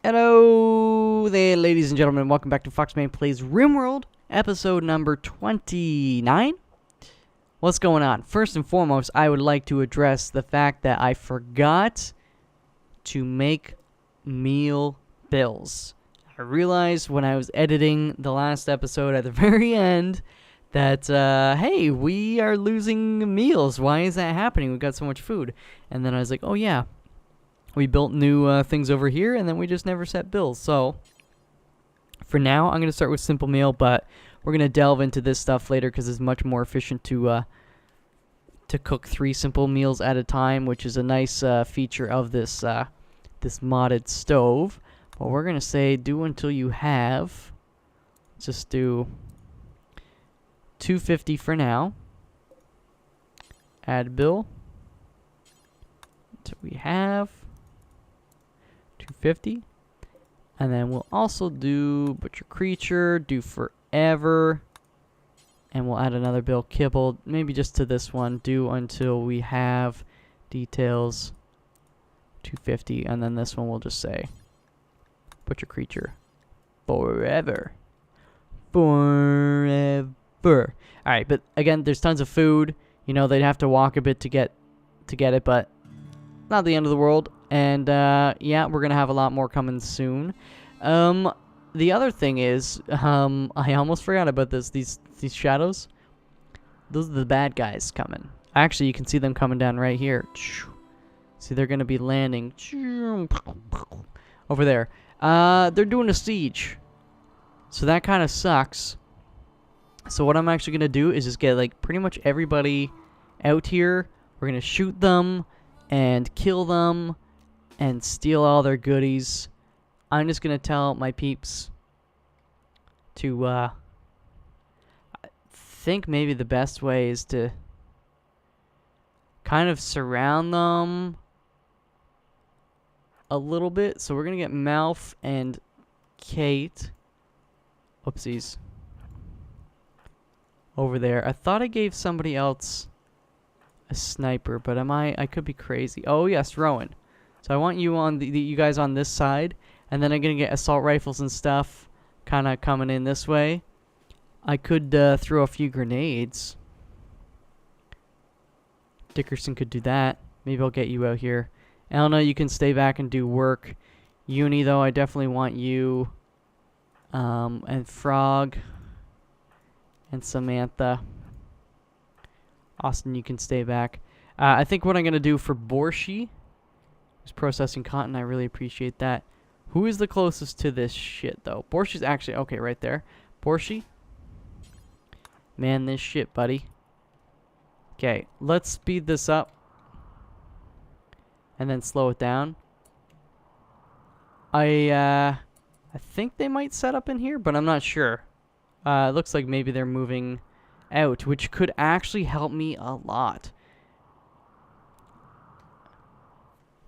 Hello there, ladies and gentlemen. Welcome back to Foxman Plays RimWorld, episode number 29. What's going on? First and foremost, I would like to address the fact that I forgot to make meal bills. I realized when I was editing the last episode at the very end that, hey, we are losing meals. Why is that happening? We've got so much food. And then I was like, oh yeah. We built new things over here, and then we just never set bills. So, for now, I'm going to start with simple meal, but we're going to delve into this stuff later because it's much more efficient to cook 3 simple meals at a time, which is a nice feature of this this modded stove. But we're going to say do until you have. Just do 250 for now. Add bill. Until we have 250, and then we'll also do butcher creature, do forever, and we'll add another bill kibble, maybe just to this one, do until we have details 250, and then this one we'll just say butcher creature forever. Alright, but again, there's tons of food. You know, they'd have to walk a bit to get it, but not the end of the world. And, yeah, we're going to have a lot more coming soon. The other thing is, I almost forgot about this. These shadows, those are the bad guys coming. Actually, you can see them coming down right here. See, they're going to be landing over there. They're doing a siege. So that kind of sucks. So what I'm actually going to do is just get, like, pretty much everybody out here. We're going to shoot them and kill them and steal all their goodies. I'm just gonna tell my peeps to I think maybe the best way is to kind of surround them a little bit. So we're gonna get Malf and Kate. Oopsies. Over there. I thought I gave somebody else a sniper, but I could be crazy. Oh yes, Rowan. So I want you on you guys on this side, and then I'm gonna get assault rifles and stuff, kind of coming in this way. I could throw a few grenades. Dickerson could do that. Maybe I'll get you out here. Elna, you can stay back and do work. Uni, though, I definitely want you. And Frog. And Samantha. Austin, you can stay back. I think what I'm gonna do for Borshi is processing cotton. I really appreciate that. Who is the closest to this shit, though? Borshi's actually... Okay, right there. Borshi. Man, this shit, buddy. Okay, let's speed this up. And then slow it down. I think they might set up in here, but I'm not sure. It looks like maybe they're moving out, which could actually help me a lot.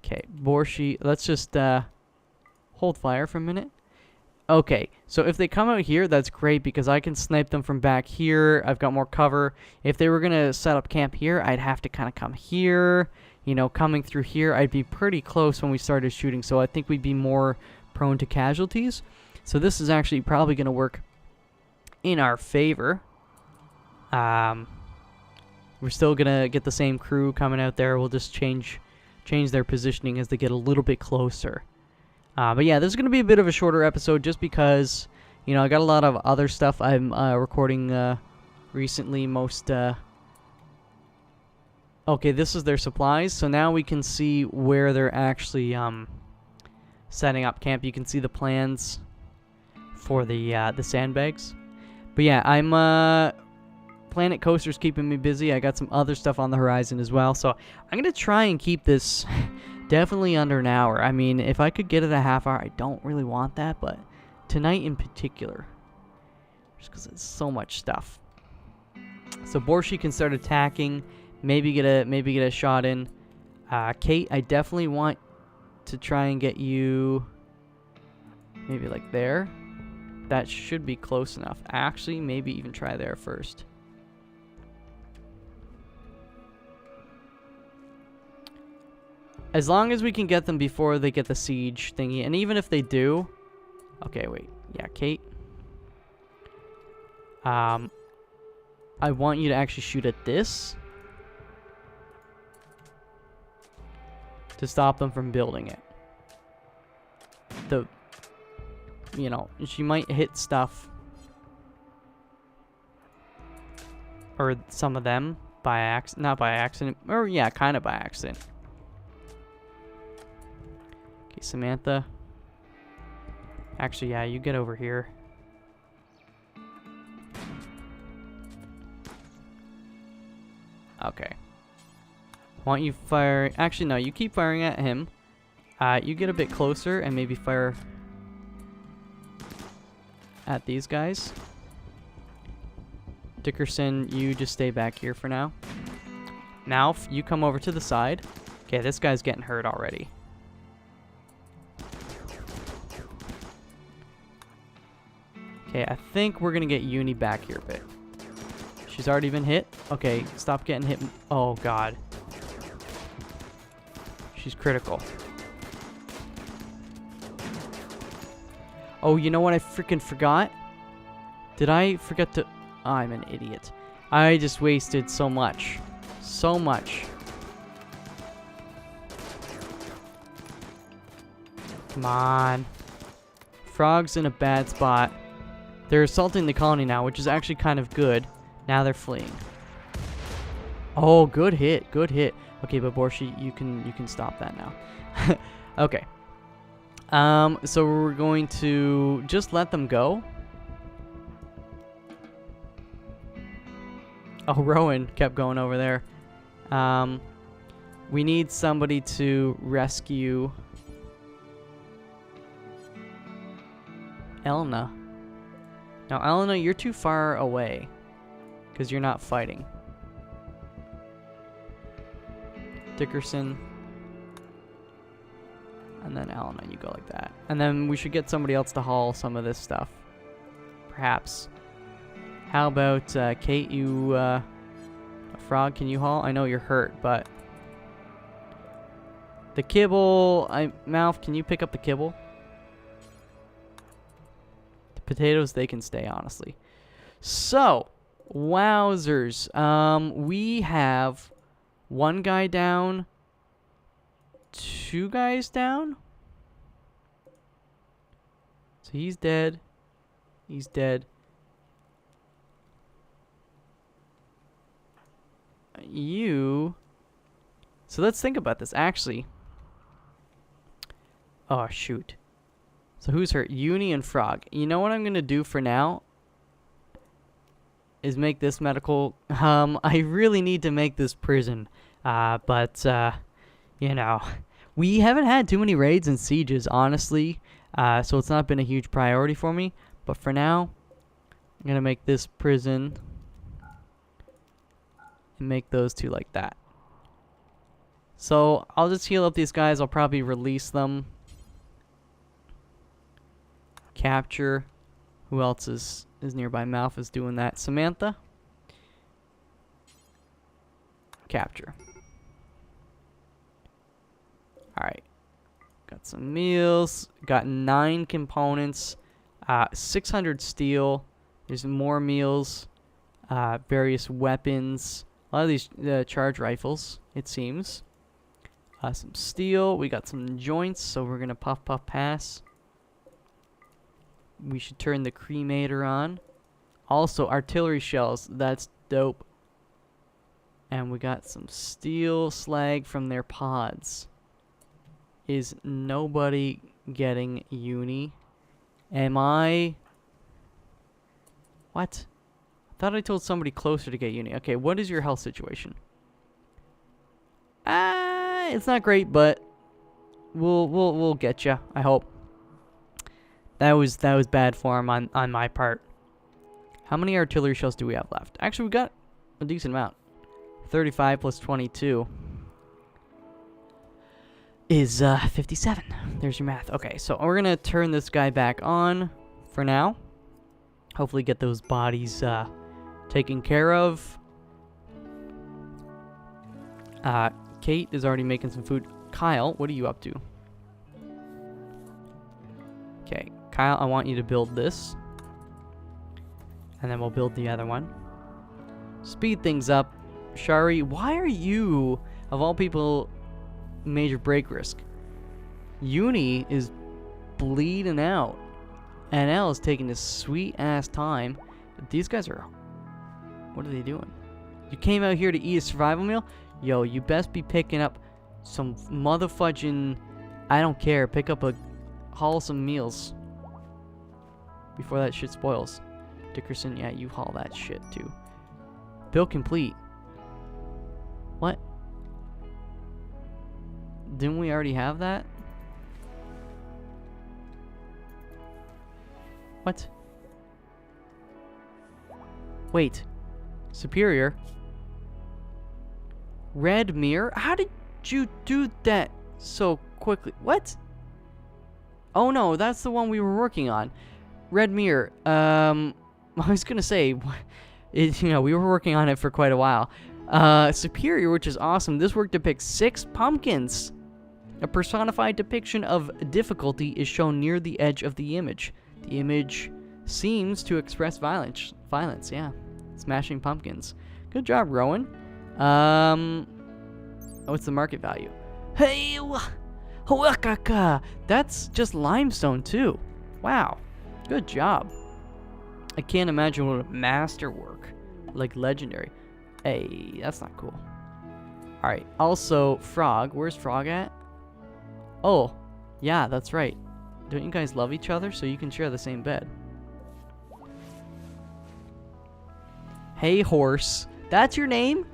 Okay, Borshi, let's just hold fire for a minute. Okay, so if they come out here, that's great because I can snipe them from back here. I've got more cover. If they were going to set up camp here, I'd have to kind of come here. You know, coming through here, I'd be pretty close when we started shooting, so I think we'd be more prone to casualties. So this is actually probably going to work in our favor. We're still going to get the same crew coming out there. We'll just change their positioning as they get a little bit closer. But yeah, this is going to be a bit of a shorter episode just because, you know, I got a lot of other stuff I'm recording recently. Okay, this is their supplies. So now we can see where they're actually setting up camp. You can see the plans for the sandbags. But yeah, I'm... Planet Coaster's keeping me busy. I got some other stuff on the horizon as well. So I'm going to try and keep this definitely under an hour. I mean, if I could get it a half hour, I don't really want that. But tonight in particular, just because it's so much stuff. So Borshi can start attacking. Maybe get a shot in. Kate, I definitely want to try and get you maybe like there. That should be close enough. Actually, maybe even try there first. As long as we can get them before they get the siege thingy. And even if they do... Okay, wait. Yeah, Kate. I want you to actually shoot at this. To stop them from building it. You know, she might hit stuff. Or some of them by accident. Not by accident. Or yeah, kind of by accident. Okay, Samantha. Actually, yeah, you get over here. Okay. Want you fire... Actually, no, you keep firing at him. You get a bit closer and maybe fire at these guys. Dickerson, you just stay back here for now. Now, you come over to the side. Okay, this guy's getting hurt already. Okay, I think we're going to get Uni back here a bit. She's already been hit. Okay, stop getting hit. Oh, God. She's critical. Oh, you know what I freaking forgot? Did I forget to... Oh, I'm an idiot. I just wasted so much. So much. Come on. Frog's in a bad spot. They're assaulting the colony now, which is actually kind of good. Now they're fleeing. Oh, good hit. Good hit. Okay, but Borshi, you can stop that now. Okay. So we're going to just let them go. Oh, Rowan kept going over there. We need somebody to rescue Elna. Now, Elna, you're too far away because you're not fighting. Dickerson. And then Elna, you go like that. And then we should get somebody else to haul some of this stuff. Perhaps. How about Kate, you... Frog, can you haul? I know you're hurt, but... The kibble... Mouth, can you pick up the kibble? The potatoes, they can stay, honestly. So, wowzers. We have one guy down... Two guys down? So he's dead. He's dead. You... So let's think about this, actually. Oh, shoot. So who's hurt? Uni and Frog. You know what I'm going to do for now? Is make this medical... I really need to make this prison. You know, we haven't had too many raids and sieges, honestly, so it's not been a huge priority for me. But for now, I'm going to make this prison and make those two like that. So I'll just heal up these guys. I'll probably release them. Capture. Who else is nearby? Mouth is doing that. Samantha. Capture. Alright. Got some meals. Got 9 components. 600 steel. There's more meals. Various weapons. A lot of these charge rifles, it seems. Some steel. We got some joints, so we're going to puff pass. We should turn the cremator on. Also, artillery shells. That's dope. And we got some steel slag from their pods. Is nobody getting Uni? Am I... What? I thought I told somebody closer to get Uni. Okay, what is your health situation? It's not great, but we'll get you. I hope. That was bad form on my part. How many artillery shells do we have left? Actually, we got a decent amount. 35 plus 22 is 57. There's your math. Okay, so we're gonna turn this guy back on for now. Hopefully get those bodies taken care of. Kate is already making some food. Kyle, what are you up to? Okay, Kyle, I want you to build this. And then we'll build the other one. Speed things up. Shari, why are you, of all people, major break risk? Uni is bleeding out. And L is taking this sweet ass time. But these guys are... What are they doing? You came out here to eat a survival meal? Yo, you best be picking up some motherfudging... I don't care. Pick up a... Haul some meals. Before that shit spoils. Dickerson, yeah, you haul that shit too. Build complete. What? Didn't we already have that? What? Wait. Superior? Red mirror? How did you do that so quickly? What? Oh no, that's the one we were working on. Red mirror. I was gonna say, we were working on it for quite a while. Superior, which is awesome. This work depicts 6 pumpkins. A personified depiction of difficulty is shown near the edge of the image. The image seems to express violence. Yeah. Smashing pumpkins. Good job, Rowan. What's the market value? Hey, that's just limestone too. Wow. Good job. I can't imagine what a masterwork. Like legendary. Hey, that's not cool. Alright, also, Frog. Where's Frog at? Oh, yeah, that's right. Don't you guys love each other so you can share the same bed? Hey, horse. That's your name?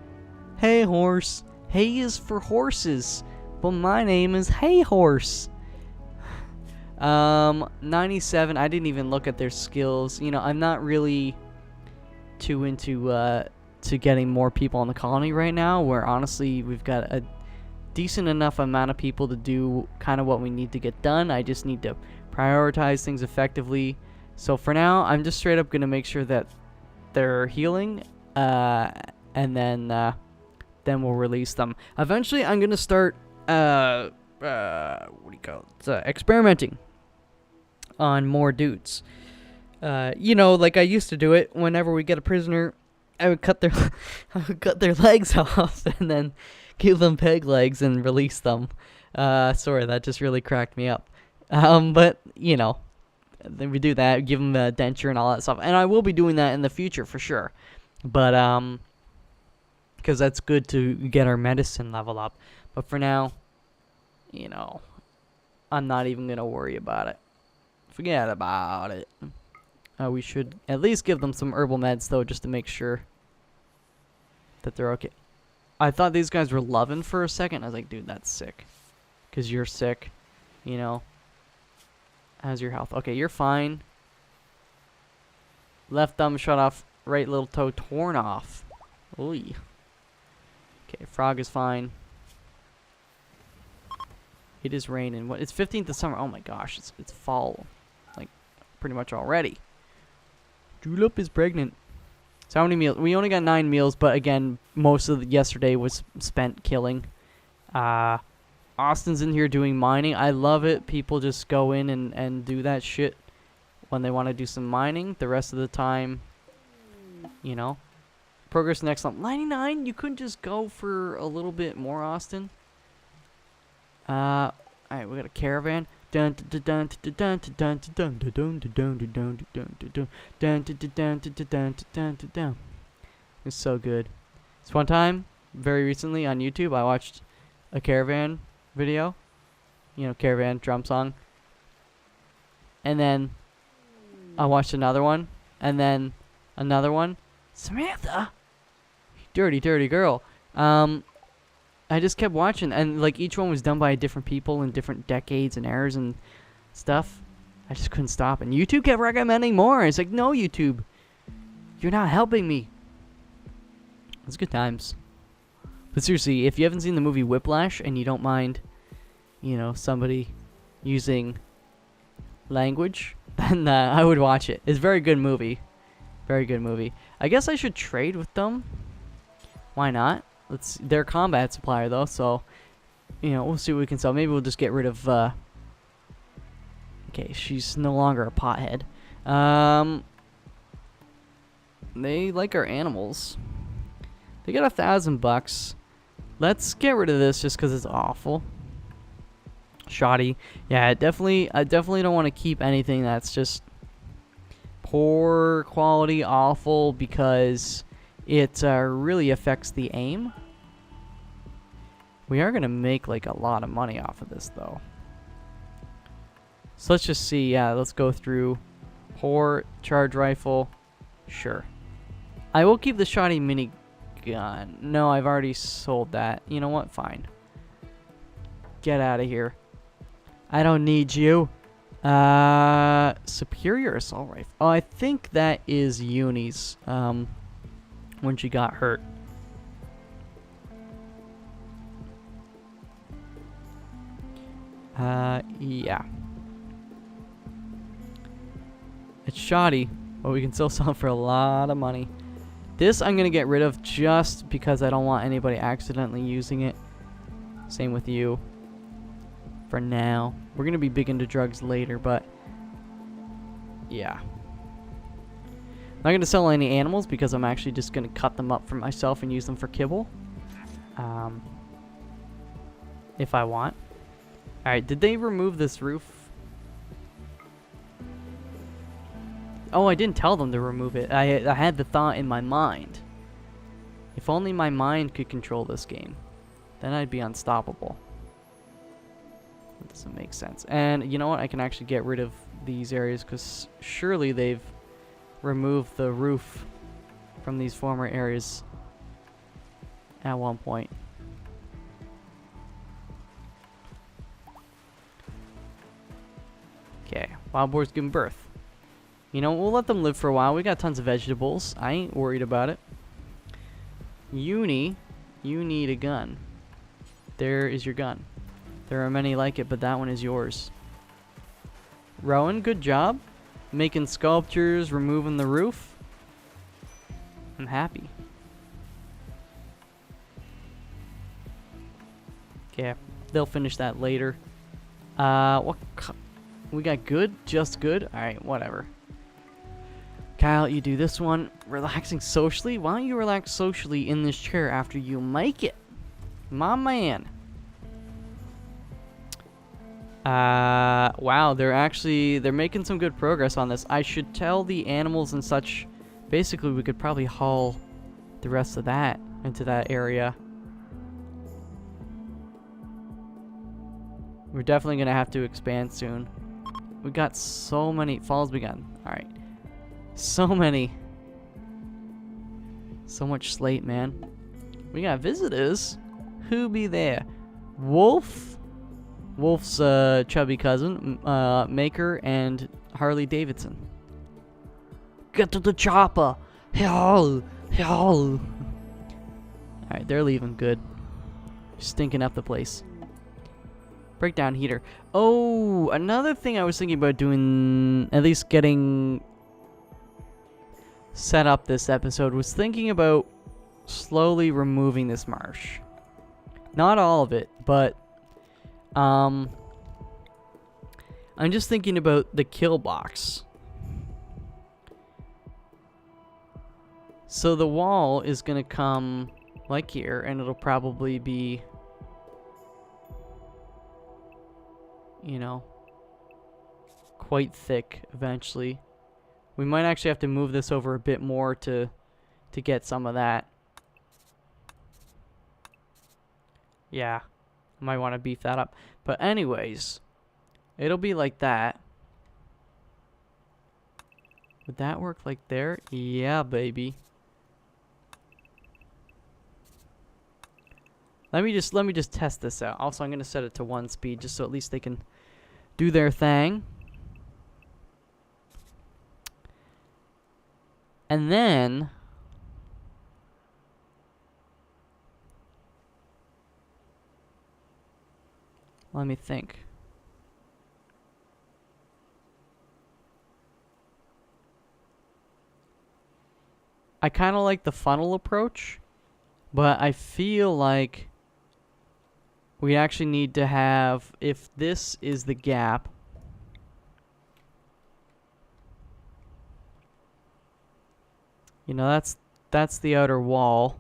Hey, horse. Hey is for horses. But my name is Hey Horse. 97. I didn't even look at their skills. You know, I'm not really too into to getting more people in the colony right now, where honestly we've got a decent enough amount of people to do kind of what we need to get done. I just need to prioritize things effectively. So for now, I'm just straight up gonna make sure that they're healing, and then we'll release them. Eventually, I'm gonna start what do you call it? Experimenting on more dudes. You know, like I used to do it whenever we get a prisoner. I would cut their legs off and then give them peg legs and release them. Sorry, that just really cracked me up. But you know, then we do that, give them a denture and all that stuff, and I will be doing that in the future for sure. But because that's good to get our medicine level up. But for now, you know, I'm not even gonna worry about it. Forget about it. We should at least give them some herbal meds, though, just to make sure that they're okay. I thought these guys were loving for a second. I was like, dude, that's sick. Because you're sick, you know. How's your health? Okay, you're fine. Left thumb shut off, right little toe torn off. Ooh. Okay, Frog is fine. It is raining. What? It's 15th of summer. Oh my gosh, it's fall, like pretty much already. Julep is pregnant. So how many meals? We only got 9 meals, but again, most of yesterday was spent killing. Austin's in here doing mining. I love it. People just go in and do that shit when they want to do some mining. The rest of the time, you know. Progress next month. 99? You couldn't just go for a little bit more, Austin? Alright, we got a caravan. It's so good. This one time, very recently on YouTube, I watched a caravan video. You know, caravan drum song. And then I watched another one. And then another one. Samantha! Dirty, dirty girl. I just kept watching, and like each one was done by different people in different decades and eras and stuff. I just couldn't stop, and YouTube kept recommending more. It's like, no, YouTube, you're not helping me. It's good times. But seriously, if you haven't seen the movie Whiplash and you don't mind, you know, somebody using language, then I would watch it. It's a very good movie. Very good movie. I guess I should trade with them. Why not? They're a combat supplier though, so you know, we'll see what we can sell. Maybe we'll just get rid of, okay, she's no longer a pothead. They like our animals. They got $1,000. Let's get rid of this just because it's awful. Shoddy. Yeah, I definitely don't want to keep anything that's just poor quality, awful, because it really affects the aim. We are going to make like a lot of money off of this though. So let's just see. Yeah, let's go through. Poor charge rifle. Sure. I will keep the shoddy minigun. No, I've already sold that. You know what? Fine. Get out of here. I don't need you. Superior assault rifle. Oh, I think that is Uni's. When she got hurt. Yeah. It's shoddy, but we can still sell it for a lot of money. This I'm gonna get rid of just because I don't want anybody accidentally using it. Same with you. For now. We're gonna be big into drugs later, but yeah. Not gonna sell any animals because I'm actually just gonna cut them up for myself and use them for kibble. If I want. Alright, did they remove this roof? Oh, I didn't tell them to remove it. I had the thought in my mind. If only my mind could control this game. Then I'd be unstoppable. That doesn't make sense. And you know what? I can actually get rid of these areas because surely they've removed the roof from these former areas at one point. Okay, wild boar's giving birth. You know, we'll let them live for a while. We got tons of vegetables. I ain't worried about it. Uni, you need a gun. There is your gun. There are many like it, but that one is yours. Rowan, good job. Making sculptures, removing the roof. I'm happy. Okay, they'll finish that later. What? We got good? Just good? Alright, whatever. Kyle, you do this one. Relaxing socially? Why don't you relax socially in this chair after you make it? My man. Wow, they're making some good progress on this. I should tell the animals and such. Basically, we could probably haul the rest of that into that area. We're definitely going to have to expand soon. We got so many falls begun. Alright. So many. So much slate, man. We got visitors. Who be there? Wolf. Wolf's chubby cousin. Maker and Harley Davidson. Get to the chopper. Hell. Hell. Alright, they're leaving good. Stinking up the place. Breakdown heater. Oh, another thing I was thinking about doing, at least getting set up this episode, was thinking about slowly removing this marsh. Not all of it, but I'm just thinking about the kill box. So the wall is gonna come like here, and it'll probably be, you know, quite thick eventually. We might actually have to move this over a bit more to get some of that. Yeah, I might want to beef that up. But anyways, it'll be like that. Would that work like there? Yeah, baby. Let me just test this out. Also, I'm going to set it to 1 speed just so at least they can do their thing. And then let me think. I kind of like the funnel approach, but I feel like we actually need to have, if this is the gap, you know, that's the outer wall.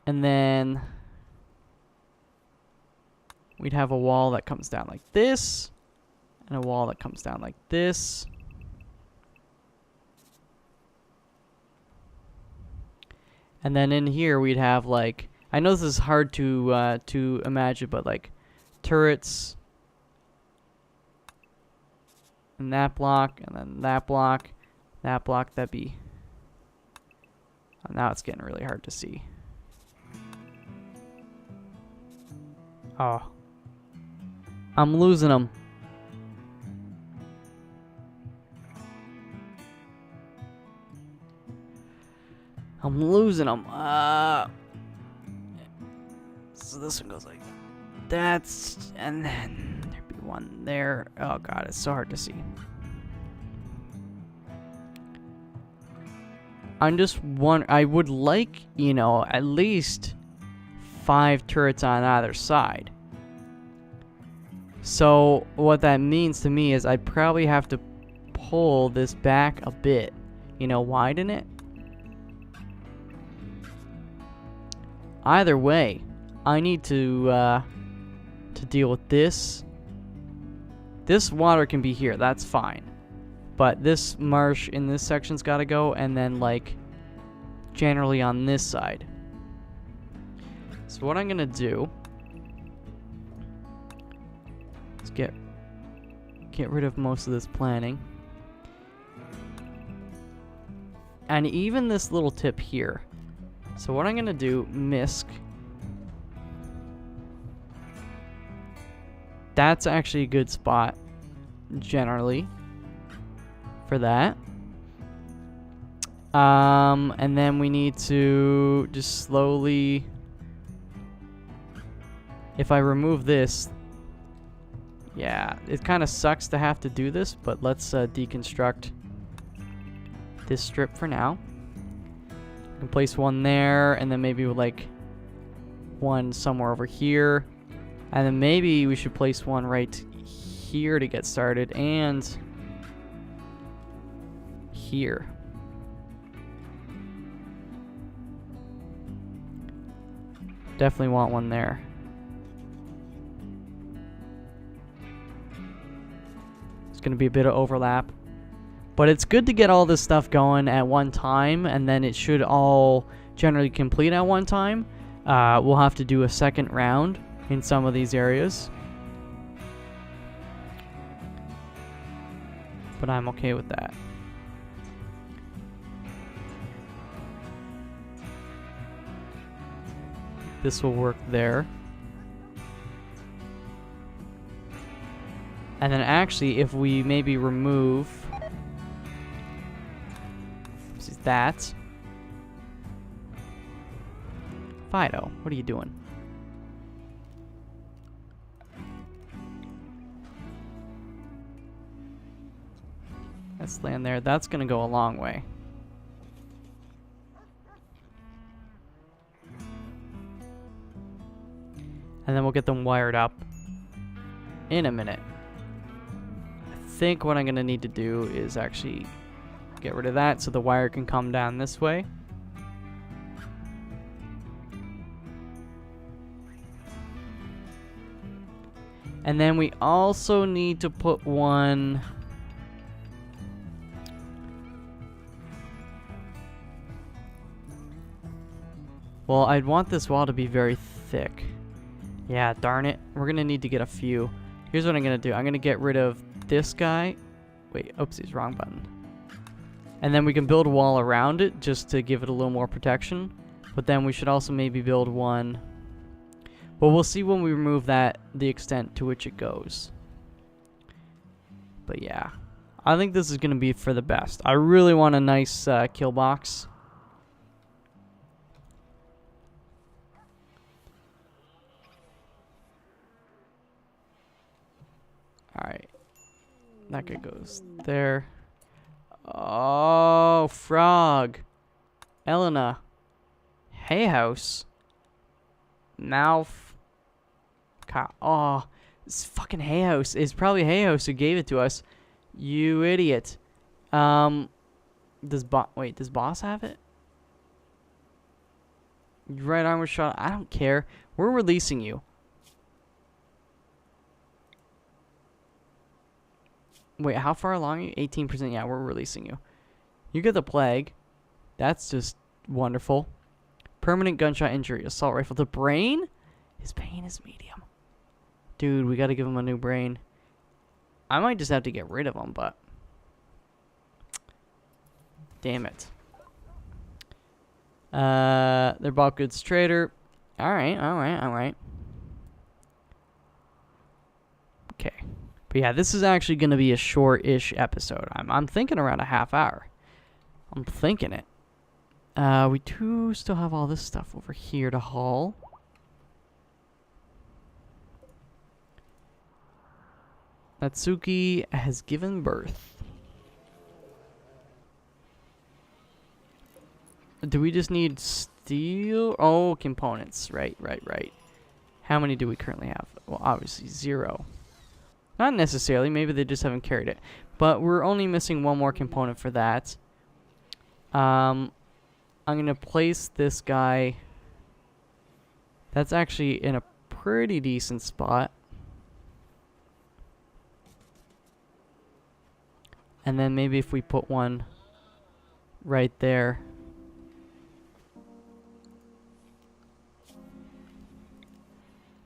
And then we'd have a wall that comes down like this, and a wall that comes down like this. And then in here we'd have like, I know this is hard to imagine, but like turrets, and that block, and then that block, that'd be, oh, now it's getting really hard to see. Oh, I'm losing them. I'm losing them. So this one goes like that's, and then there'd be one there. Oh god, it's so hard to see. I'm just I would like, you know, at least 5 turrets on either side. So what that means to me is I'd probably have to pull this back a bit, you know, widen it. Either way, I need to deal with this. This water can be here, that's fine. But this marsh in this section's gotta go, and then like generally on this side. So what I'm gonna do is get rid of most of this planning. And even this little tip here. So what I'm gonna do, misc. That's actually a good spot, generally, for that. And then we need to just slowly, if I remove this, yeah, it kind of sucks to have to do this, but let's deconstruct this strip for now. We can place one there, and then maybe like one somewhere over here, and then maybe we should place one right here to get started, and here. Definitely want one there. It's going to be a bit of overlap. But it's good to get all this stuff going at one time, and then it should all generally complete at one time. We'll have to do a second round in some of these areas. But I'm okay with that. This will work there. And then actually, if we maybe remove that. Fido, what are you doing? Let's land there. That's gonna go a long way. And then we'll get them wired up in a minute. I think what I'm gonna need to do is actually get rid of that so the wire can come down this way. And then we also need to put one. Well, I'd want this wall to be very thick. Yeah, darn it. We're gonna need to get a few. Here's what I'm gonna do. I'm gonna get rid of this guy. Wait, oopsies, wrong button. And then we can build a wall around it just to give it a little more protection. But then we should also maybe build one. Well, we'll see when we remove that, the extent to which it goes. But yeah, I think this is going to be for the best. I really want a nice kill box. Alright. That guy goes there. Oh, frog. Elena. Hay house. Mouth. Oh, this fucking hay house. It's probably hay house who gave it to us. You idiot. Does boss have it? Right armor shot. I don't care. We're releasing you. Wait, how far along are you? 18%. Yeah, we're releasing you. You get the plague. That's just wonderful. Permanent gunshot injury. Assault rifle. The brain? His pain is medium. Dude, we gotta give him a new brain. I might just have to get rid of him, but... Damn it. They're bought goods trader. Alright. Okay. But yeah, this is actually going to be a short-ish episode. I'm thinking around a half hour. I'm thinking it. We do still have all this stuff over here to haul. Natsuki has given birth. Do we just need steel? Oh, components. Right. How many do we currently have? Well, obviously 0. Not necessarily. Maybe they just haven't carried it. But we're only missing one more component for that. I'm going to place this guy. That's actually in a pretty decent spot. And then maybe if we put one right there.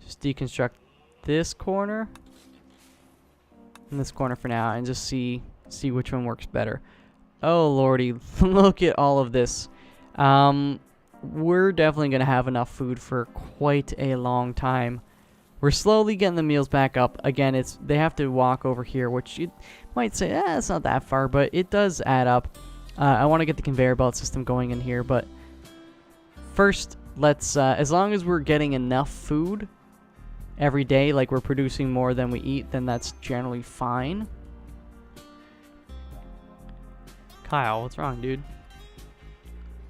Just deconstruct this corner and this corner for now, and just see which one works better. Oh lordy, look at all of this. We're definitely gonna have enough food for quite a long time. We're slowly getting the meals back up. Again, they have to walk over here, which you might say, it's not that far, but it does add up. I want to get the conveyor belt system going in here, but first, let's, as long as we're getting enough food every day, like we're producing more than we eat, then that's generally fine. Kyle, what's wrong, dude?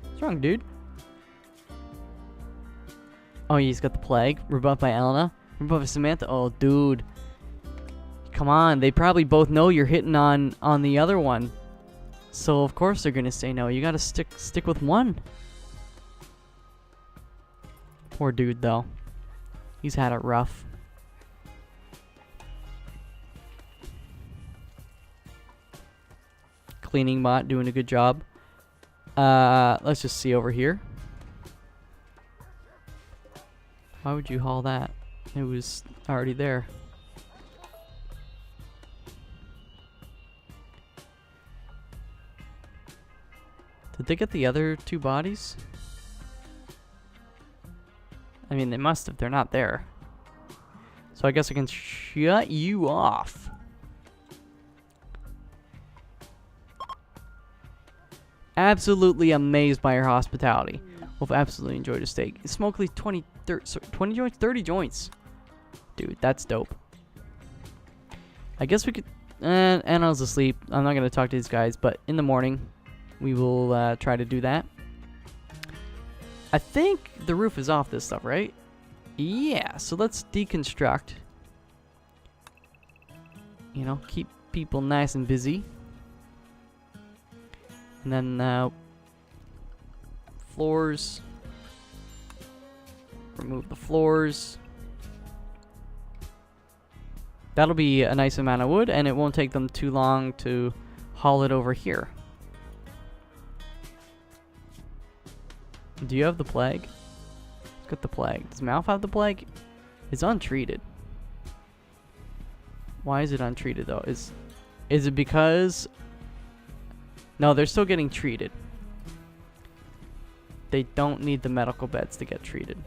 What's wrong, dude? Oh, he's got the plague. Rebuffed by Elena. Rebuffed by Samantha. Oh, dude. Come on. They probably both know you're hitting on the other one. So, of course, they're going to say no. You got to stick with one. Poor dude, though. He's had it rough. Cleaning bot doing a good job. Let's just see over here. Why would you haul that? It was already there. Did they get the other 2 bodies? I mean, they must have. They're not there. So I guess I can shut you off. Absolutely amazed by your hospitality. We'll absolutely enjoy the steak. Smoke at least 20 joints, 30 joints. Dude, that's dope. I guess we could... Anna's asleep. I'm not going to talk to these guys, but in the morning, we will try to do that. I think the roof is off this stuff, right? Yeah, so let's deconstruct. You know, keep people nice and busy. And then floors. Remove the floors. That'll be a nice amount of wood, and it won't take them too long to haul it over here. Do you have the plague? Let's get the plague. Does Malf have the plague? It's untreated. Why is it untreated though? Is it because... No, they're still getting treated. They don't need the medical beds to get treated.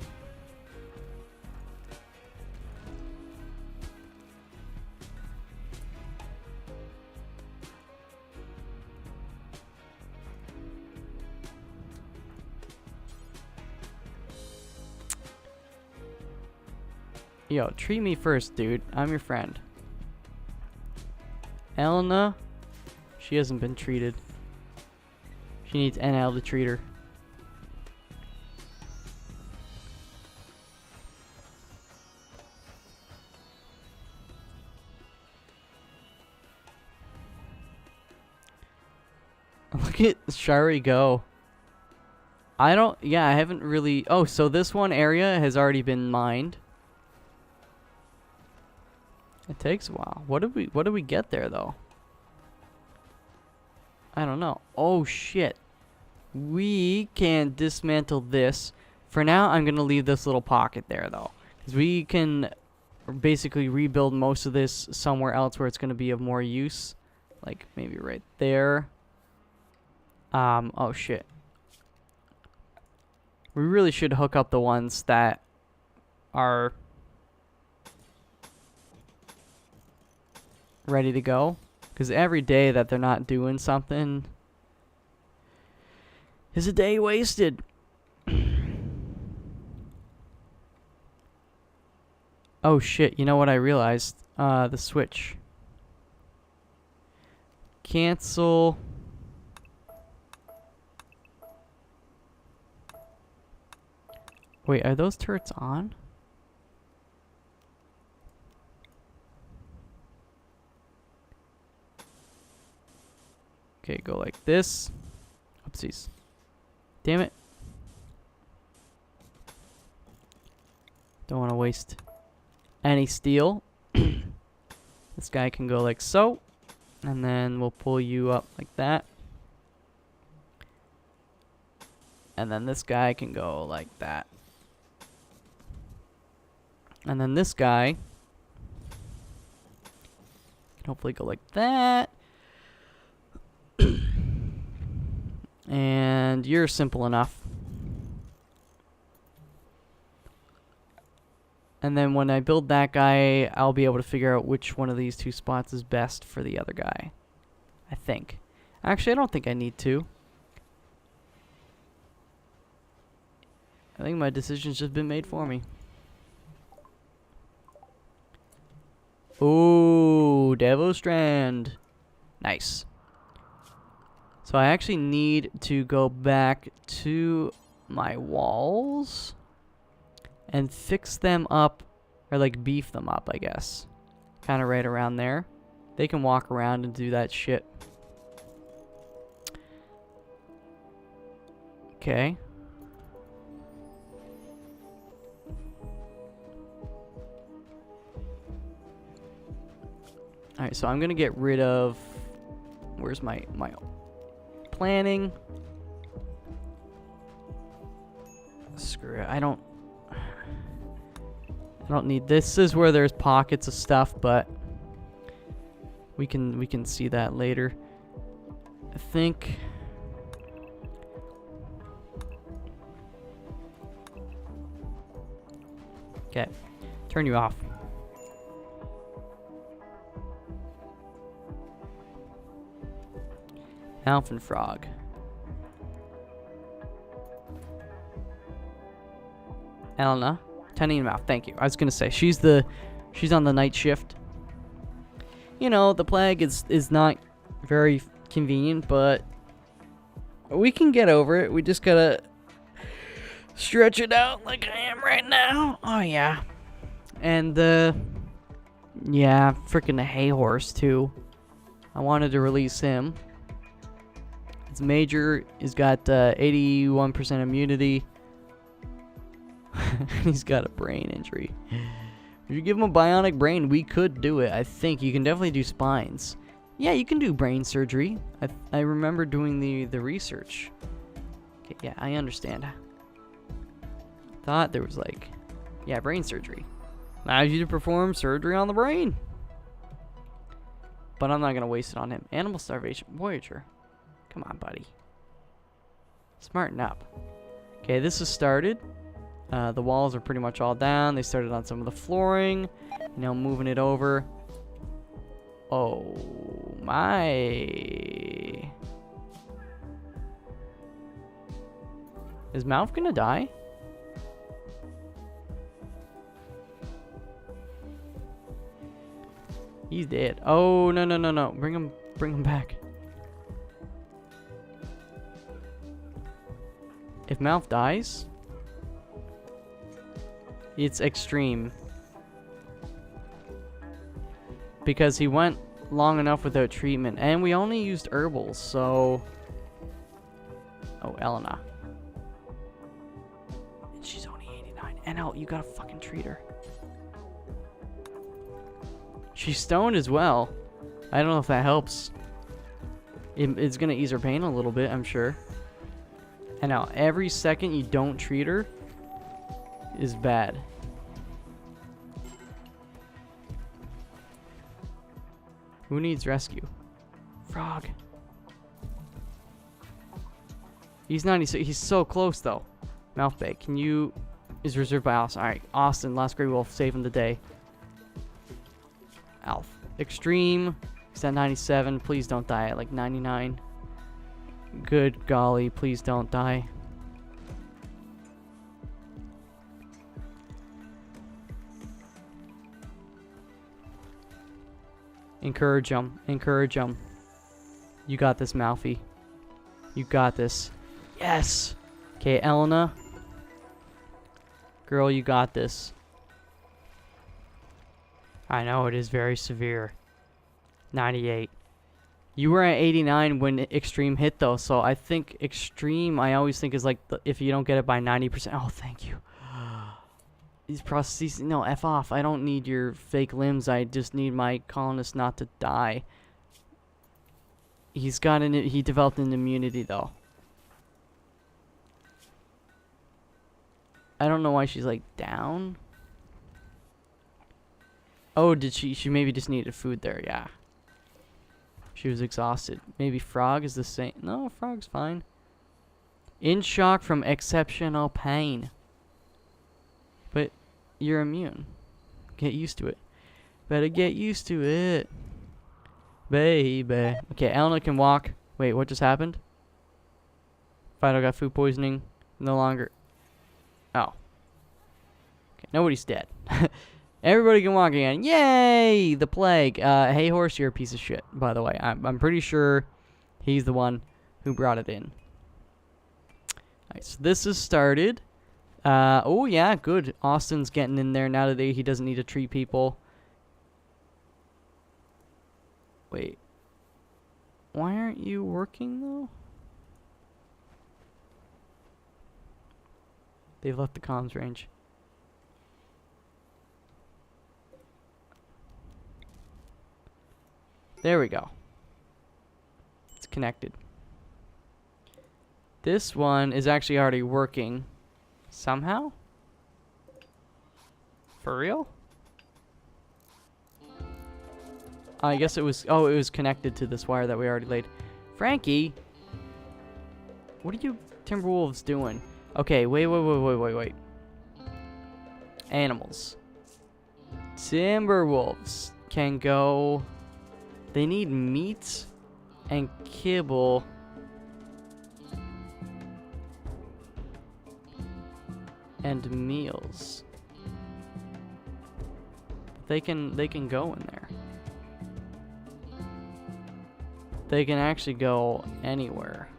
Yo, treat me first, dude. I'm your friend. Elena, she hasn't been treated. She needs NL to treat her. Look at Shari go. Yeah, I haven't really... Oh, so this one area has already been mined. It takes a while. What did we get there, though? I don't know. Oh, shit. We can dismantle this. For now, I'm going to leave this little pocket there, though. Because we can basically rebuild most of this somewhere else where it's going to be of more use. Like, maybe right there. Oh, shit. We really should hook up the ones that are ready to go. Because every day that they're not doing something is a day wasted. Oh shit, you know what I realized? The switch. Cancel. Wait, are those turrets on? Okay, go like this. Oopsies. Damn it. Don't want to waste any steel. This guy can go like so. And then we'll pull you up like that. And then this guy can go like that. And then this guy can hopefully go like that. And you're simple enough. And then when I build that guy, I'll be able to figure out which one of these two spots is best for the other guy. I think. Actually, I don't think I need to. I think my decision's just been made for me. Ooh, Devo Strand. Nice. So I actually need to go back to my walls and fix them up, or like beef them up, I guess. Kind of right around there. They can walk around and do that shit. Okay. Alright, so I'm gonna get rid of... Where's my planning? Screw it. I don't need this. This is where there's pockets of stuff, but we can see that later. I think okay. Turn you off. Alphin Frog. Elena. Tiny in mouth. Thank you. I was gonna say she's on the night shift. You know, the plague is not very convenient, but we can get over it. We just gotta stretch it out like I am right now. Oh yeah. And yeah, freaking the hay horse too. I wanted to release him. It's major. He's got 81% immunity. He's got a brain injury. If you give him a bionic brain, we could do it. I think you can definitely do spines. Yeah, you can do brain surgery. I remember doing the research. Okay, yeah, I understand. Thought there was like, yeah, brain surgery. Allows you to perform surgery on the brain. But I'm not gonna waste it on him. Animal starvation, Voyager. Come on, buddy. Smarten up. Okay, this has started. The walls are pretty much all down. They started on some of the flooring. You know, moving it over. Oh my. Is Mouth gonna die? He's dead. Oh, no, no, no, no. Bring him back. If Mouth dies, it's extreme. Because he went long enough without treatment. And we only used herbals, so Oh, Elena. And she's only 89. NL, you gotta fucking treat her. She's stoned as well. I don't know if that helps. It's gonna ease her pain a little bit, I'm sure. And now, every second you don't treat her is bad. Who needs rescue? Frog. He's 96. He's so close, though. Mouthbag, can you... Is reserved by Austin. Alright, Austin, last Grey Wolf, saving the day. Alf. Extreme. He's at 97. Please don't die at like 99. Good golly, please don't die. Encourage him. Encourage him. You got this, Malfi. You got this. Yes! Okay, Elena. Girl, you got this. I know, it is very severe. 98. You were at 89 when Extreme hit, though, so I think Extreme, I always think, is like, if you don't get it by 90%. Oh, thank you. These processes, no, F off. I don't need your fake limbs. I just need my colonist not to die. He developed an immunity, though. I don't know why she's, like, down. Oh, did she maybe just needed food there, yeah. She was exhausted. Maybe Frog is the same. No, Frog's fine. In shock from exceptional pain. But you're immune. Get used to it. Better get used to it. Baby. Okay, Elena can walk. Wait, what just happened? Fido got food poisoning. No longer. Oh. Okay, nobody's dead. Everybody can walk again. Yay! The plague. Hey, horse, you're a piece of shit, by the way. I'm pretty sure he's the one who brought it in. Alright, so this is started. Oh, yeah, good. Austin's getting in there now that he doesn't need to treat people. Wait. Why aren't you working, though? They've left the comms range. There we go. It's connected. This one is actually already working. Somehow? For real? I guess it was... Oh, it was connected to this wire that we already laid. Frankie? What are you Timberwolves doing? Okay, wait. Animals. Timberwolves can go... They need meat and kibble. And meals. They can go in there. They can actually go anywhere.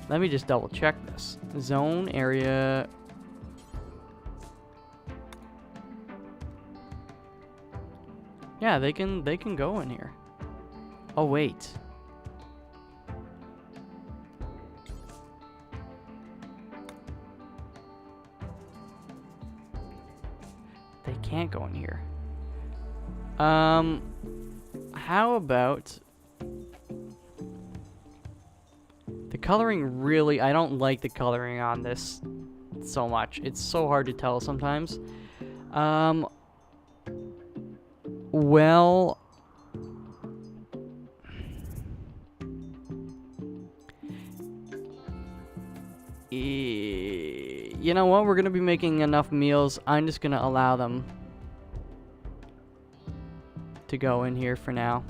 Let me just double check this. Zone area. Yeah, they can go in here. Oh wait. They can't go in here. How about the coloring? Really, I don't like the coloring on this so much. It's so hard to tell sometimes. Well, you know what? We're gonna be making enough meals. I'm just gonna allow them to go in here for now.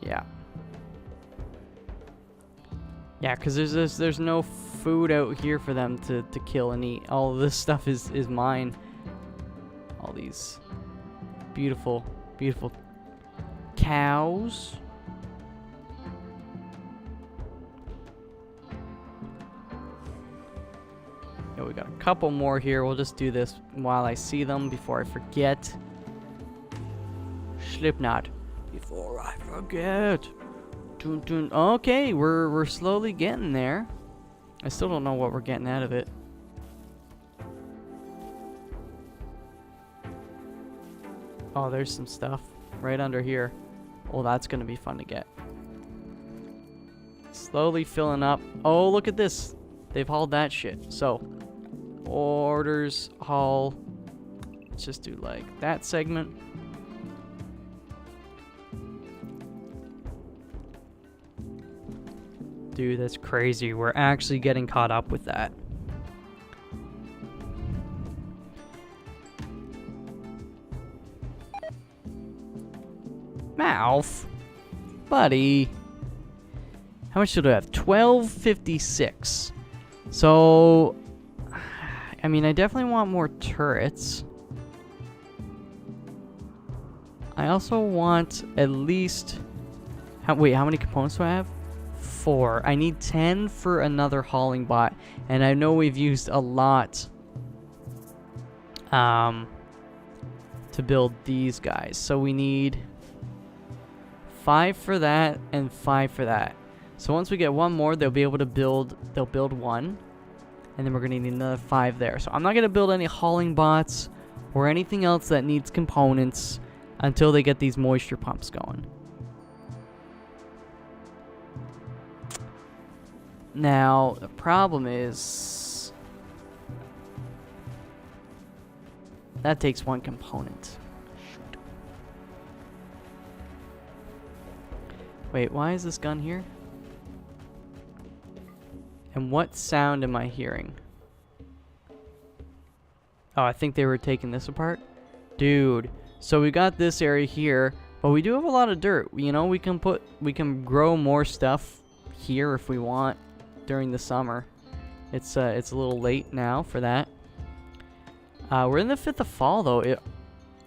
Yeah. Yeah, because there's no food out here for them to kill and eat. All of this stuff is mine. All these beautiful, beautiful cows. Yeah, we got a couple more here. We'll just do this while I see them before I forget. Slipknot. Before I forget. Dun, dun. Okay, we're slowly getting there. I still don't know what we're getting out of it. Oh, there's some stuff right under here. Oh, that's gonna be fun to get. Slowly filling up. Oh, look at this. They've hauled that shit. So, orders, haul. Let's just do like that segment. Dude, that's crazy. We're actually getting caught up with that. Mouth. Buddy. How much should I have? 1256. So, I mean, I definitely want more turrets. I also want at least... wait, how many components do I have? 4. I need 10 for another hauling bot. And I know we've used a lot to build these guys. So we need 5 for that and 5 for that. So once we get one more, they'll be able to build, they'll build one. And then we're going to need another 5 there. So I'm not going to build any hauling bots or anything else that needs components until they get these moisture pumps going. Now, the problem is that takes one component. Shoot. Wait, why is this gun here? And what sound am I hearing? Oh, I think they were taking this apart. Dude, so we got this area here, but we do have a lot of dirt. You know, we can grow more stuff here if we want during the summer. It's a little late now for that. We're in the 5th of fall though.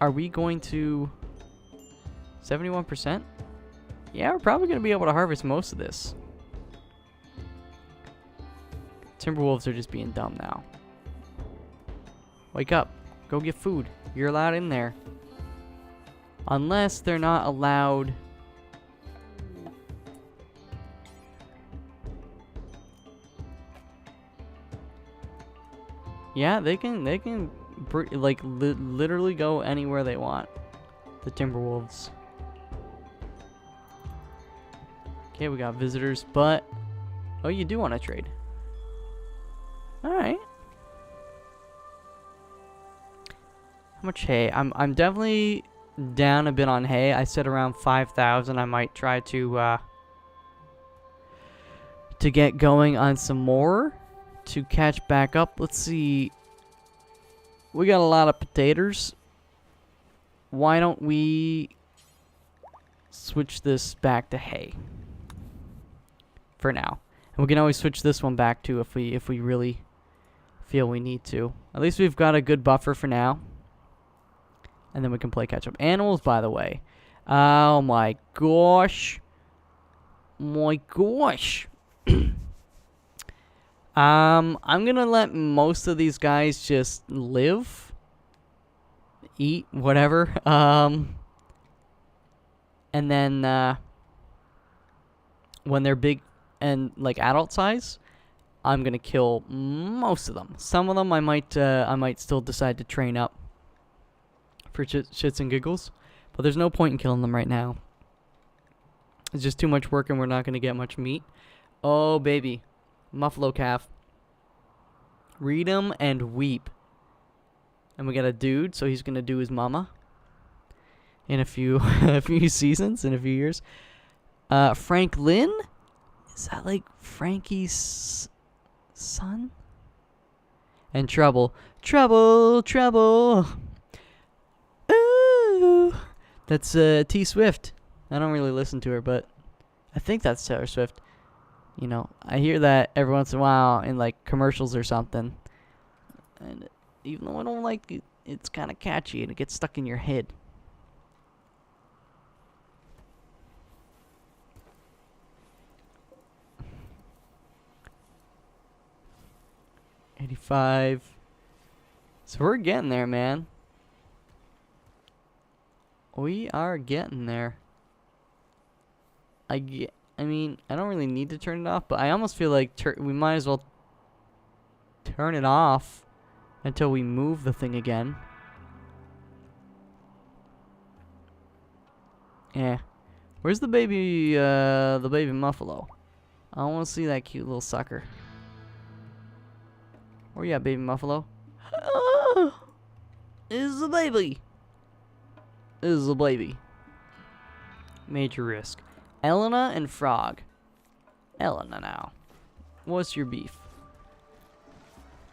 Are we going to 71%? Yeah, we're probably going to be able to harvest most of this. Timberwolves are just being dumb now. Wake up. Go get food. You're allowed in there. Unless they're not allowed. Yeah, they can like literally go anywhere they want. The Timberwolves. Okay, we got visitors, but oh, you do want to trade. All right. How much hay? I'm definitely down a bit on hay. I said around 5,000. I might try to get going on some more to catch back up. Let's see. We got a lot of potatoes. Why don't we switch this back to hay for now? And we can always switch this one back to if we really feel we need to. At least we've got a good buffer for now. And then we can play catch up. Animals, by the way. Oh my gosh. My gosh. I'm gonna let most of these guys just live. Eat, whatever. And then when they're big and like adult size, I'm gonna kill most of them. Some of them I might still decide to train up for shits and giggles, but there's no point in killing them right now. It's just too much work and we're not gonna get much meat. Oh baby, Muffalo calf. Read 'em and weep. And we got a dude, so he's gonna do his mama in a few a few seasons, in a few years. Franklin? Is that like Frankie's son? And Trouble. Trouble, Trouble. Ooh. That's T Swift. I don't really listen to her, but I think that's Taylor Swift. You know, I hear that every once in a while in like commercials or something. And even though I don't like it, it's kind of catchy and it gets stuck in your head. 85. So we're getting there, man. We are getting there. I mean, I don't really need to turn it off, but I almost feel like we might as well turn it off until we move the thing again. Yeah. Where's the baby muffalo? I want to see that cute little sucker. Where you at, baby muffalo? Is the baby. Is the baby. Major risk. Elena and Frog. Elena now. What's your beef?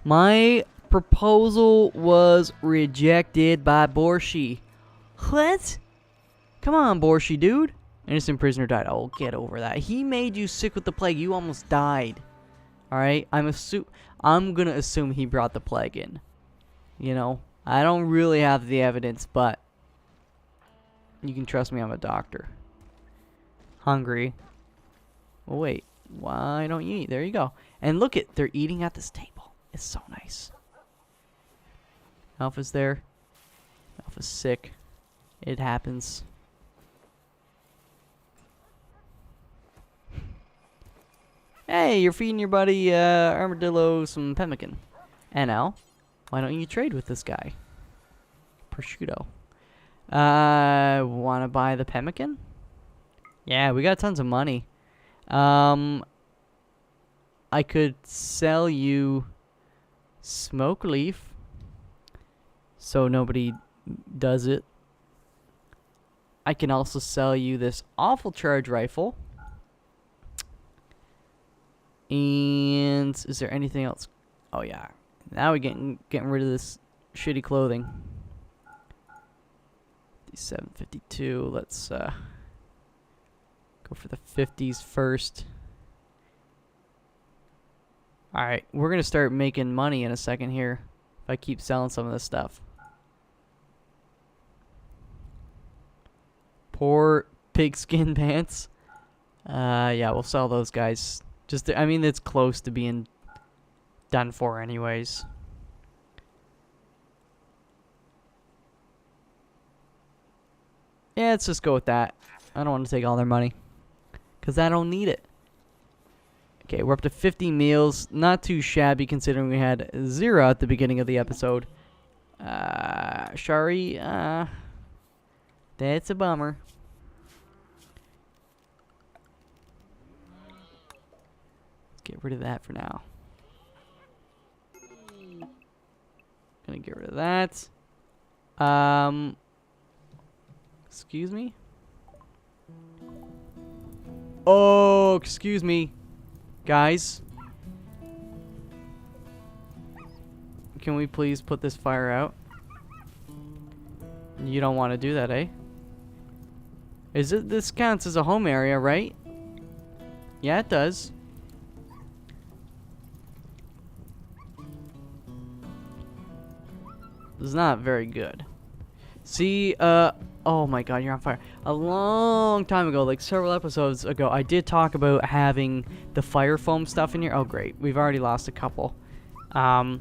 My proposal was rejected by Borshi. What? Come on, Borshi, dude. Innocent prisoner died. Oh, get over that. He made you sick with the plague. You almost died. Alright? I'm gonna assume he brought the plague in. You know? I don't really have the evidence, but you can trust me, I'm a doctor. Hungry. Well, wait. Why don't you eat? There you go. And look at, they're eating at this table. It's so nice. Alpha's there. Alpha's sick. It happens. Hey, you're feeding your buddy Armadillo some pemmican. NL, why don't you trade with this guy? Prosciutto. Wanna buy the pemmican? Yeah, we got tons of money. I could sell you smoke leaf, so nobody does it. I can also sell you this awful charge rifle. And is there anything else? Oh yeah, now we're getting rid of this shitty clothing. 57.52. Let's go for the 50s first. All right, we're gonna start making money in a second here if I keep selling some of this stuff. Poor pigskin pants. Yeah, we'll sell those guys. I mean, it's close to being done for anyways. Yeah, let's just go with that. I don't want to take all their money, because I don't need it. Okay, we're up to 50 meals. Not too shabby considering we had 0 at the beginning of the episode. Shari, that's a bummer. Get rid of that for now. Gonna get rid of that. Excuse me? Oh, excuse me. Guys. Can we please put this fire out? You don't want to do that, eh? This counts as a home area, right? Yeah, it does. This is not very good. See, oh my god, you're on fire. A long time ago, like several episodes ago, I did talk about having the fire foam stuff in here. Oh great, we've already lost a couple. Yeah,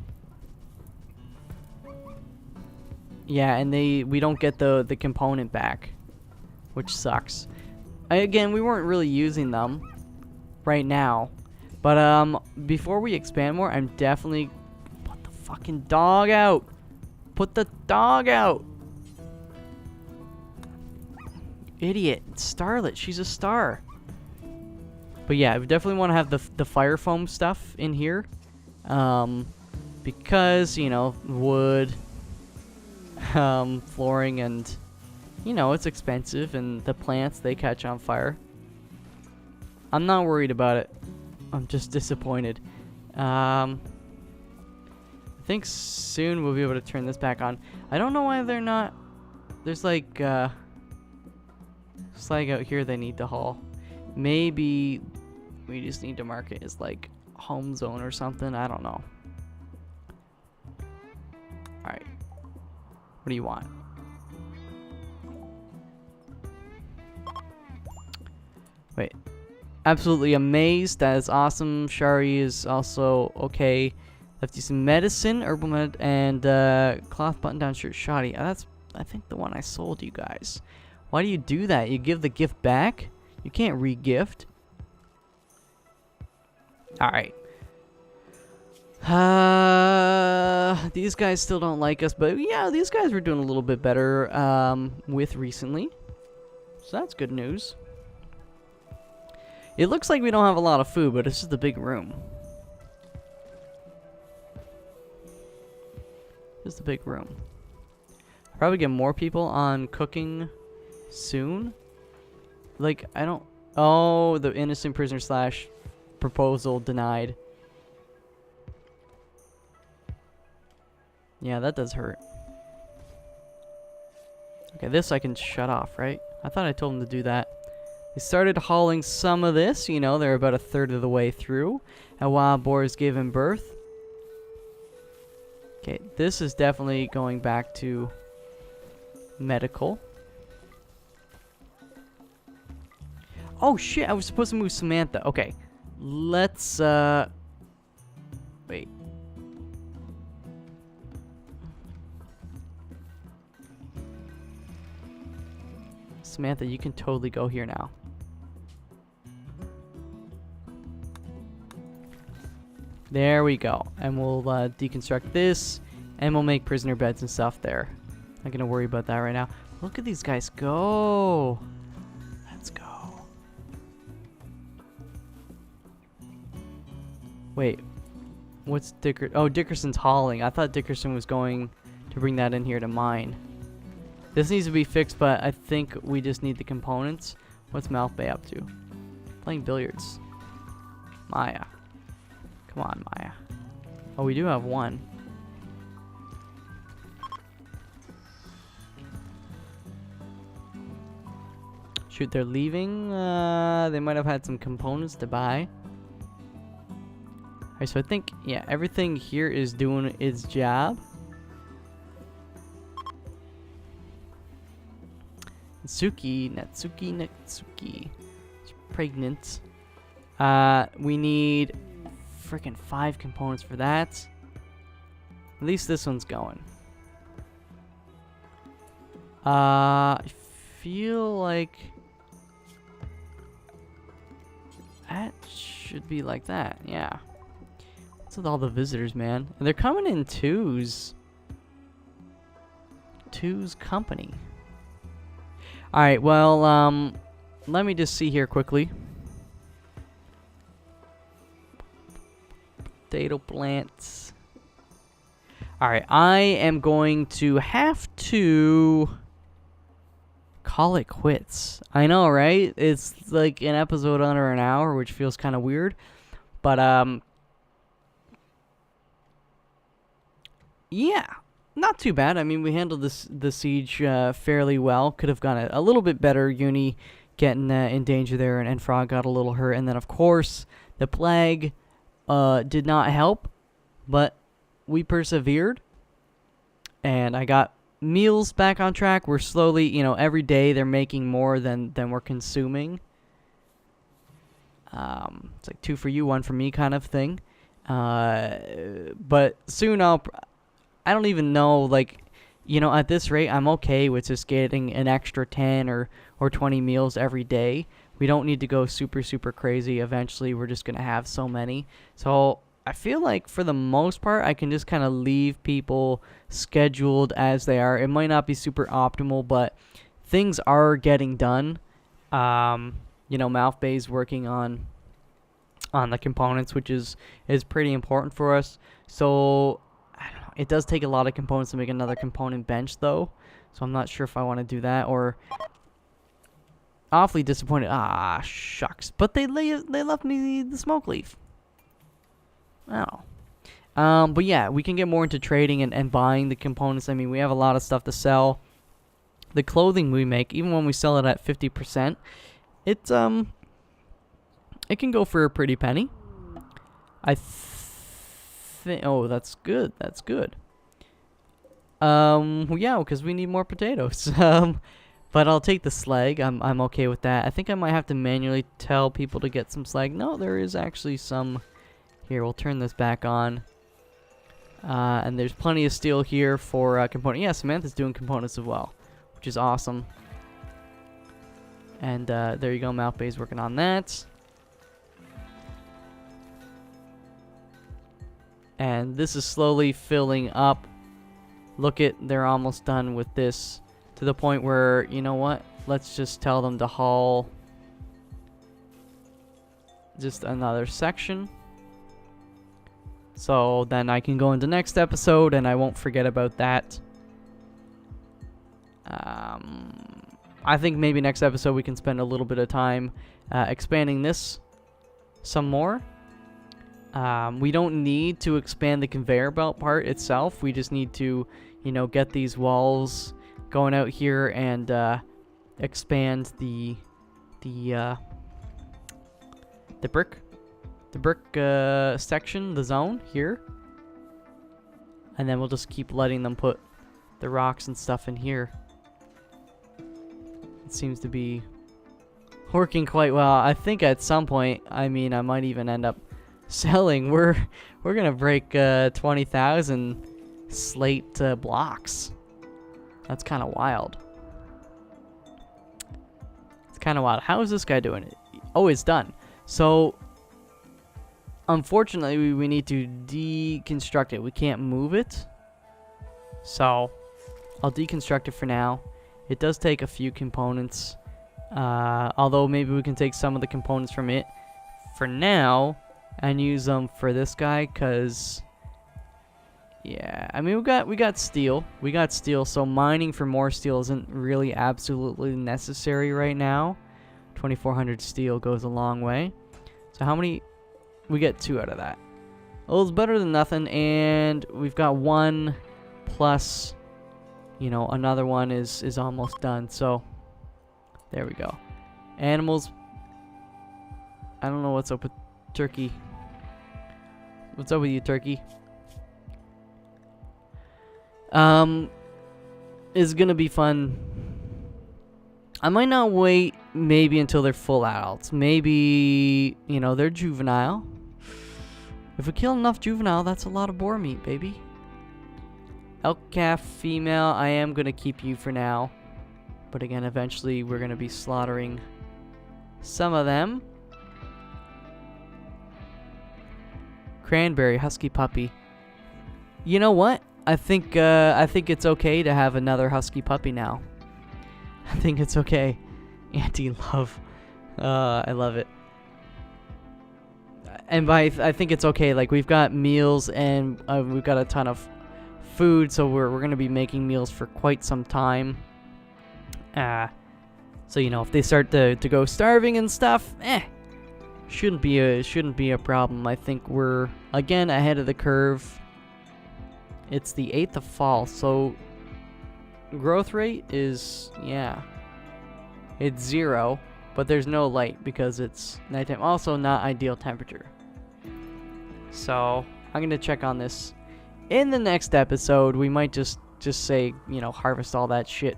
and we don't get the component back, which sucks. Again, we weren't really using them right now, but before we expand more, I'm definitely put the fucking dog out. Put the dog out. Idiot. Starlet. She's a star. But yeah, we definitely want to have the fire foam stuff in here. Because, you know, wood, flooring, and, you know, it's expensive, and the plants, they catch on fire. I'm not worried about it. I'm just disappointed. I think soon we'll be able to turn this back on. I don't know why they're not. There's like slag out here they need to haul. Maybe we just need to mark it as like home zone or something. I don't know. Alright. What do you want? Wait. Absolutely amazed. That is awesome. Shari is also okay. Left you some medicine, herbal med, and cloth button-down shirt shoddy. That's, I think, the one I sold you guys. Why do you do that? You give the gift back? You can't re-gift. Alright. These guys still don't like us, but yeah, these guys were doing a little bit better with recently. So that's good news. It looks like we don't have a lot of food, but it's just a big room. Just a big room. Probably get more people on cooking soon. Like, I don't... Oh, the innocent prisoner slash proposal denied. Yeah, that does hurt. Okay, this I can shut off, right? I thought I told him to do that. They started hauling some of this. You know, they're about a third of the way through. A wild boar is giving birth. Okay, this is definitely going back to medical. Oh shit, I was supposed to move Samantha. Okay, let's wait. Samantha, you can totally go here now. There we go. And we'll deconstruct this, and we'll make prisoner beds and stuff there. Not gonna worry about that right now. Look at these guys go. Let's go. Wait. What's Dicker? Oh, Dickerson's hauling. I thought Dickerson was going to bring that in here to mine. This needs to be fixed, but I think we just need the components. What's Mouth Bay up to? Playing billiards. Maya. Come on, Maya. Oh, we do have one. Shoot, they're leaving. They might have had some components to buy. Alright, so I think, yeah, everything here is doing its job. Natsuki. She's pregnant. We need freaking 5 components for that. At least this one's going. I feel like that should be like that, yeah. What's with all the visitors, man? And they're coming in twos. Two's company. Alright, well, let me just see here quickly. Potato plants. Alright, I am going to have to call it quits. I know, right? It's like an episode under an hour, which feels kind of weird. But, yeah. Not too bad. I mean, we handled the siege fairly well. Could have gone a little bit better. Uni getting in danger there, and Frog got a little hurt. And then, of course, the plague did not help, but we persevered. And I got meals back on track. We're slowly, you know, every day they're making more than we're consuming. It's like 2 for you, 1 for me kind of thing. But soon I don't even know, like, you know, at this rate, I'm okay with just getting an extra 10 or 20 meals every day. We don't need to go super, super crazy. Eventually, we're just going to have so many. So I feel like, for the most part, I can just kind of leave people scheduled as they are. It might not be super optimal, but things are getting done. You know, Mouth Bay's working on the components, which is pretty important for us. So it does take a lot of components to make another component bench, though. So I'm not sure if I want to do that, or awfully disappointed. Ah, shucks. But they left me the smoke leaf. Oh. But yeah, we can get more into trading and buying the components. I mean, we have a lot of stuff to sell. The clothing we make, even when we sell it at 50%, it can go for a pretty penny. Oh, that's good. That's good. Yeah, because we need more potatoes. But I'll take the slag. I'm okay with that. I think I might have to manually tell people to get some slag. No, there is actually some. Here, we'll turn this back on. And there's plenty of steel here for component. Yeah, Samantha's doing components as well, which is awesome. And there you go, Mount Bay's working on that. And this is slowly filling up. Look at, they're almost done with this. To the point where, you know what? Let's just tell them to haul just another section. So then I can go into next episode and I won't forget about that. I think maybe next episode we can spend a little bit of time expanding this some more. We don't need to expand the conveyor belt part itself. We just need to, you know, get these walls going out here and expand the brick section, the zone here. And then we'll just keep letting them put the rocks and stuff in here. It seems to be working quite well. I think at some point, I mean, I might even end up selling. We're gonna break 20,000 slate blocks. That's kind of wild. It's kind of wild. How is this guy doing it? Oh, it's done. So unfortunately, we need to deconstruct it. We can't move it. So I'll deconstruct it for now. It does take a few components. Although maybe we can take some of the components from it for now and use them for this guy, because yeah, I mean, we got steel. We got steel, so mining for more steel isn't really absolutely necessary right now. 2,400 steel goes a long way. So how many? We get 2 out of that. Well, it's better than nothing, and we've got 1 plus, you know, another one is almost done. So there we go. Animals. I don't know what's up with Turkey. What's up with you, Turkey? It's gonna be fun. I might not wait maybe until they're full adults. Maybe, you know, they're juvenile. If we kill enough juvenile, that's a lot of boar meat, baby. Elk calf female, I am gonna keep you for now. But again, eventually we're gonna be slaughtering some of them. Cranberry, husky puppy. You know what? I think it's okay to have another husky puppy now. I think it's okay. Anti-love. I love it. And by I think it's okay. Like, we've got meals and we've got a ton of food, so we're gonna be making meals for quite some time. So you know, if they start to go starving and stuff, shouldn't be a problem. I think we're again ahead of the curve. It's the 8th of fall, so growth rate is, yeah, it's 0, but there's no light because it's nighttime. Also, not ideal temperature. So I'm gonna check on this in the next episode. We might just say, you know, harvest all that shit,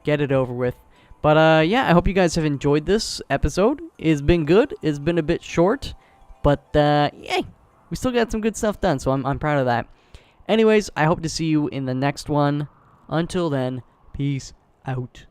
get it over with. But yeah, I hope you guys have enjoyed this episode. It's been good. It's been a bit short, but yay, we still got some good stuff done, so I'm proud of that. Anyways, I hope to see you in the next one. Until then, peace out.